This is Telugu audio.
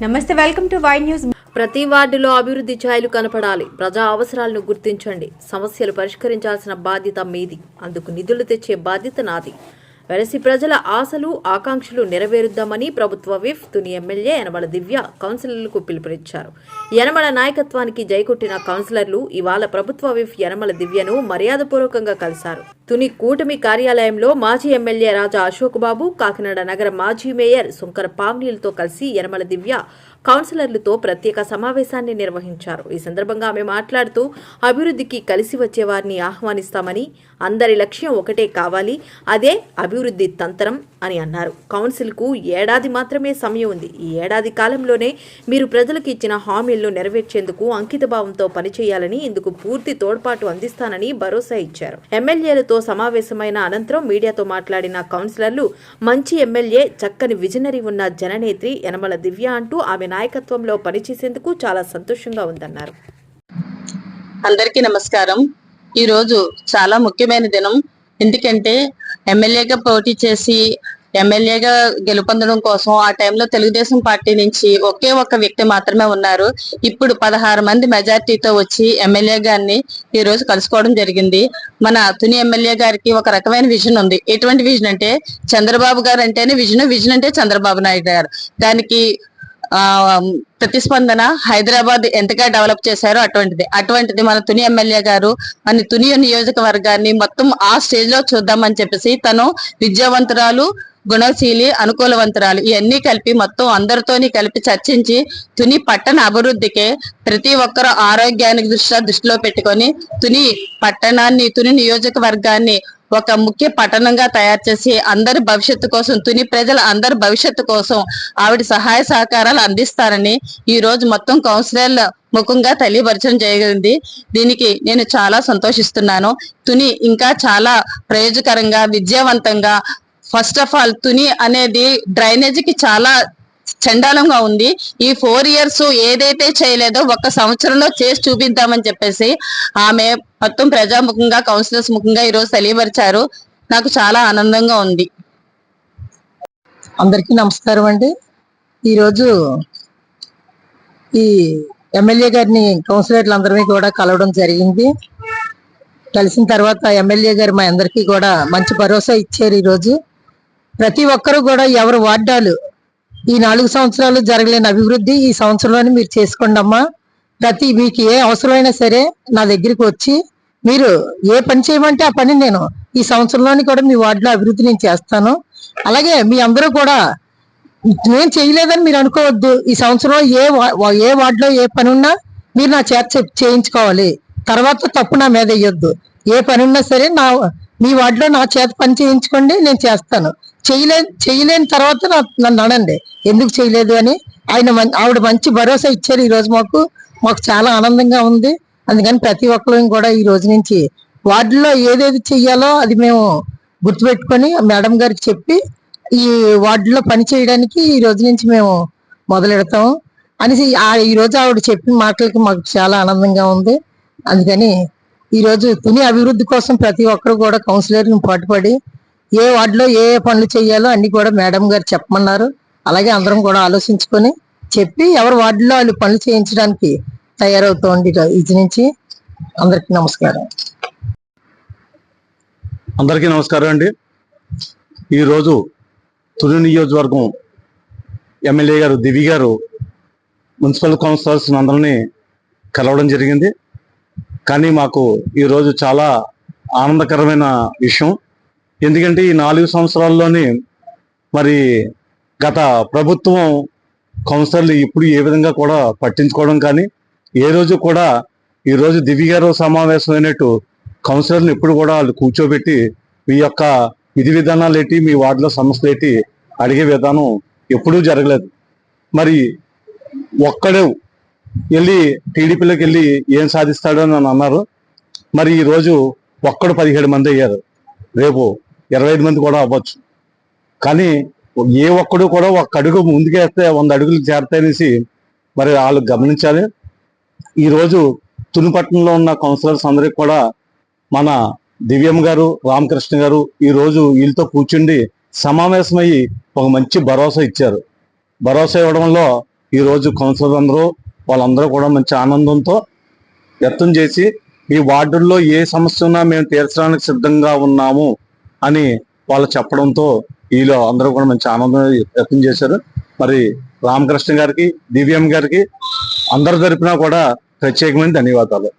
నమస్తే, వెల్కమ్ టు వై న్యూస్. ప్రతి వార్డులో అభివృద్ధి ఛాయలు కనపడాలి. ప్రజా అవసరాలను గుర్తించండి. సమస్యలు పరిష్కరించాల్సిన బాధ్యత మీది. అందుకు నిధులు తెచ్చే బాధ్యత నాది. వెరసి ప్రజల ఆశలు ఆకాంక్షలు నెరవేరుద్దామని ప్రభుత్వ విప్ తుని ఎమ్మెల్యే యనమల దివ్య కౌన్సిలర్లకు పిలుపునిచ్చారు. యనమల నాయకత్వానికి జైకొట్టిన కౌన్సిలర్లు ఇవాళ ప్రభుత్వ విప్ యనమల దివ్యను మర్యాదపూర్వకంగా కలిశారు. తుని కూటమి కార్యాలయంలో మాజీ ఎమ్మెల్యే రాజా అశోక్ బాబు, కాకినాడ నగర మాజీ మేయర్ సుంకర పావ్నీలతో కలిసి యనమల దివ్య కౌన్సిలర్లతో ప్రత్యేక సమావేశాన్ని నిర్వహించారు. ఈ సందర్భంగా ఆమె మాట్లాడుతూ అభివృద్ధికి కలిసి వచ్చే వారిని ఆహ్వానిస్తామని, అందరి లక్ష్యం ఒకటే కావాలి, అదే అభివృద్ధి తంత్రం అని అన్నారు. కౌన్సిల్కు ఏడాది మాత్రమే సమయం ఉంది. ఈ ఏడాది కాలంలోనే మీరు ప్రజలకు ఇచ్చిన హామీలను నెరవేర్చేందుకు అంకితభావంతో పనిచేయాలని, ఇందుకు పూర్తి తోడ్పాటు అందిస్తానని భరోసా ఇచ్చారు. ఎమ్మెల్యేలతో సమావేశమైన అనంతరం మీడియాతో మాట్లాడిన కౌన్సిలర్లు, మంచి ఎమ్మెల్యే, చక్కని విజనరీ ఉన్న జననేత్రి యనమల దివ్య అంటూ ఆమె నాయకత్వంలో పనిచేసేందుకు చాలా సంతోషంగా ఉందన్నారు. అందరికీ నమస్కారం. ఈ రోజు చాలా ముఖ్యమైన దినం. ఎందుకంటే ఎమ్మెల్యేగా పోటీ చేసి ఎమ్మెల్యేగా గెలుపొందడం కోసం ఆ టైంలో తెలుగుదేశం పార్టీ నుంచి ఒకే ఒక్క వ్యక్తి మాత్రమే ఉన్నారు. ఇప్పుడు 16 మంది మెజార్టీతో వచ్చి ఎమ్మెల్యే గారిని ఈ రోజు కలుసుకోవడం జరిగింది. మన తుని ఎమ్మెల్యే గారికి ఒక రకమైన విజన్ ఉంది. ఎటువంటి విజన్ అంటే చంద్రబాబు గారు అంటేనే విజన్ అంటే చంద్రబాబు నాయుడు గారు. దానికి ప్రతిస్పందన హైదరాబాద్ ఎంతగా డెవలప్ చేశారో అటువంటిది మన తుని ఎమ్మెల్యే గారు మన తుని నియోజకవర్గాన్ని మొత్తం ఆ స్టేజ్ లో చూద్దామని చెప్పేసి తను విద్యావంతురాలు, గుణశీలి, అనుకూలవంతురాలు ఇవన్నీ కలిపి మొత్తం అందరితోని కలిపి చర్చించి తుని పట్టణ అభివృద్ధికే ప్రతి ఒక్కరు ఆరోగ్యానికి దృష్టిలో పెట్టుకొని తుని పట్టణాన్ని, తుని నియోజకవర్గాన్ని ఒక ముఖ్య పట్టణంగా తయారు చేసి అందరి భవిష్యత్తు కోసం, తుని ప్రజల అందరి భవిష్యత్తు కోసం ఆవిడ సహాయ సహకారాలు అందిస్తారని ఈ రోజు మొత్తం కౌన్సిలర్ల ముఖంగా తెలియపరచడం జరిగింది. దీనికి నేను చాలా సంతోషిస్తున్నాను. తుని ఇంకా చాలా ప్రయోజకరంగా, విద్యావంతంగా, ఫస్ట్ ఆఫ్ ఆల్ తుని అనేది డ్రైనేజీకి చాలా చండాలంగా ఉంది. ఈ 4 ఇయర్స్ ఏదైతే చేయలేదో 1 సంవత్సరంలో చేసి చూపిద్దామని చెప్పేసి ఆమె మొత్తం ప్రజాముఖంగా, కౌన్సిలర్స్ ముఖంగా ఈ రోజు తెలియపరిచారు. నాకు చాలా ఆనందంగా ఉంది. అందరికీ నమస్కారం అండి. ఈరోజు ఈ ఎమ్మెల్యే గారిని కౌన్సిలర్లు అందరినీ కూడా కలవడం జరిగింది. కలిసిన తర్వాత ఎమ్మెల్యే గారు మా అందరికీ కూడా మంచి భరోసా ఇచ్చారు. ఈరోజు ప్రతి ఒక్కరు కూడా ఎవరు వార్డాలు ఈ 4 సంవత్సరాలు జరగలేని అభివృద్ధి ఈ సంవత్సరంలోనే మీరు చేసుకోండి అమ్మా. మీకు ఏ అవసరమైనా సరే నా దగ్గరికి వచ్చి మీరు ఏ పని చేయమంటే ఆ పని నేను ఈ సంవత్సరంలోని కూడా మీ వార్డులో అభివృద్ధి నేను చేస్తాను. అలాగే మీ అందరూ కూడా నేను చేయలేదని మీరు అనుకోవద్దు. ఈ సంవత్సరంలో ఏ వార్డులో ఏ పని ఉన్నా మీరు నా చేత చేయించుకోవాలి. తర్వాత తప్పు నా మీద వేయొద్దు. ఏ పని ఉన్నా సరే మీ వార్డులో నా చేత పని చేయించుకోండి, నేను చేస్తాను. చేయలేని తర్వాత నన్ను అనండి ఎందుకు చేయలేదు అని. ఆవిడ మంచి భరోసా ఇచ్చారు. ఈ రోజు మాకు చాలా ఆనందంగా ఉంది. అందుకని ప్రతి ఒక్కరు కూడా ఈ రోజు నుంచి వార్డులో ఏదేది చెయ్యాలో అది మేము గుర్తుపెట్టుకొని మేడం గారికి చెప్పి ఈ వార్డులో పని చేయడానికి ఈ రోజు నుంచి మేము మొదలెడతాము అనేసి ఈ రోజు ఆవిడ చెప్పిన మాటలకి మాకు చాలా ఆనందంగా ఉంది. అందుకని ఈ రోజు తుని అభివృద్ధి కోసం ప్రతి ఒక్కరు కూడా కౌన్సిలర్ని పాటుపడి ఏ వార్డులో ఏ పనులు చేయాలో అన్ని కూడా మేడం గారు చెప్పమన్నారు. అలాగే అందరం కూడా ఆలోచించుకొని చెప్పి ఎవరి వార్డులో వాళ్ళు పనులు చేయించడానికి తయారవుతోంది. ఇది నుంచి అందరికీ నమస్కారం. అందరికీ నమస్కారం అండి. ఈరోజు తుని నియోజకవర్గం ఎమ్మెల్యే గారు దివి గారు మున్సిపల్ కౌన్సిలర్స్ అందరినీ కలవడం జరిగింది. కానీ మాకు ఈరోజు చాలా ఆనందకరమైన విషయం. ఎందుకంటే ఈ 4 సంవత్సరాల్లోనే మరి గత ప్రభుత్వం కౌన్సిలర్లు ఇప్పుడు ఏ విధంగా కూడా పట్టించుకోవడం కానీ, ఏ రోజు కూడా ఈరోజు దివి గారు సమావేశమైనట్టు కౌన్సిలర్లు ఎప్పుడు కూడా వాళ్ళు కూర్చోబెట్టి మీ యొక్క విధి విధానాలు ఏంటి, మీ వార్డులో సమస్యలు ఏంటి అడిగే విధానం ఎప్పుడూ జరగలేదు. మరి ఒక్కడే వెళ్ళి టీడీపీలోకి వెళ్ళి ఏం సాధిస్తాడో అని అన్నారు. మరి ఈరోజు ఒక్కడు 17 మంది అయ్యారు. రేపు 25 మంది కూడా అవ్వచ్చు. కానీ ఏ ఒక్కడు కూడా 1 అడుగు ముందుకేస్తే 100 అడుగులు చేరతాయనేసి మరి వాళ్ళు గమనించాలి. ఈరోజు తునిపట్నంలో ఉన్న కౌన్సిలర్స్ అందరికీ కూడా మన దివ్యమ్మ గారు, రామకృష్ణ గారు ఈరోజు వీళ్ళతో కూర్చుండి సమావేశమయ్యి ఒక మంచి భరోసా ఇచ్చారు. భరోసా ఇవ్వడంలో ఈ రోజు కౌన్సిలర్ అందరూ వాళ్ళందరూ కూడా మంచి ఆనందంతో వ్యక్తం చేసి ఈ వార్డుల్లో ఏ సమస్య ఉన్నా మేము తీర్చడానికి సిద్ధంగా ఉన్నాము అని వాళ్ళు చెప్పడంతో వీళ్ళు అందరూ కూడా మంచి ఆనందం వ్యక్తం చేశారు. మరి రామకృష్ణ గారికి, దివ్యం గారికి అందరి తరపున కూడా ప్రత్యేకమైన ధన్యవాదాలు.